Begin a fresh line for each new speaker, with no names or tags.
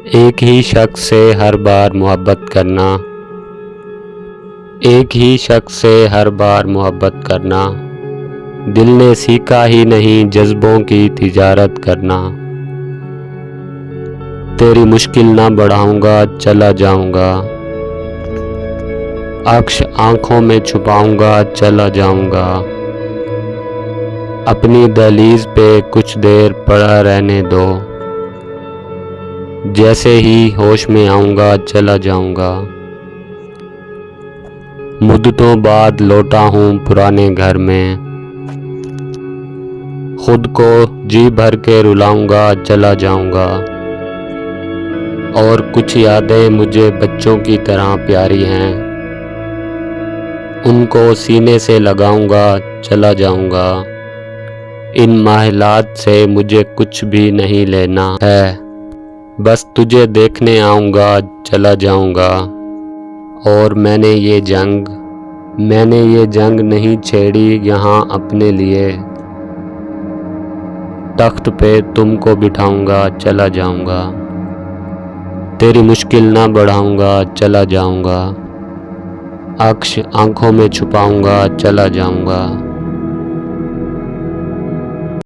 एक ही शख्स से हर बार मोहब्बत करना, एक ही शख्स से हर बार मोहब्बत करना, दिल ने सीखा ही नहीं जज्बों की तिजारत करना। तेरी मुश्किल ना बढ़ाऊंगा चला जाऊंगा, अक्श आंखों में छुपाऊंगा चला जाऊंगा। अपनी दहलीज पे कुछ देर पड़ा रहने दो, जैसे ही होश में आऊंगा चला जाऊंगा। मुद्दतों बाद लौटा हूँ पुराने घर में, खुद को जी भर के रुलाऊंगा चला जाऊंगा। और कुछ यादें मुझे बच्चों की तरह प्यारी हैं, उनको सीने से लगाऊंगा चला जाऊंगा। इन माहिलात से मुझे कुछ भी नहीं लेना है, बस तुझे देखने आऊंगा चला जाऊंगा। और मैंने ये जंग नहीं छेड़ी यहाँ अपने लिए, तख्त पे तुमको बिठाऊंगा चला जाऊंगा। तेरी मुश्किल ना बढ़ाऊंगा चला जाऊंगा, अक्श आंखों में छुपाऊंगा चला जाऊंगा।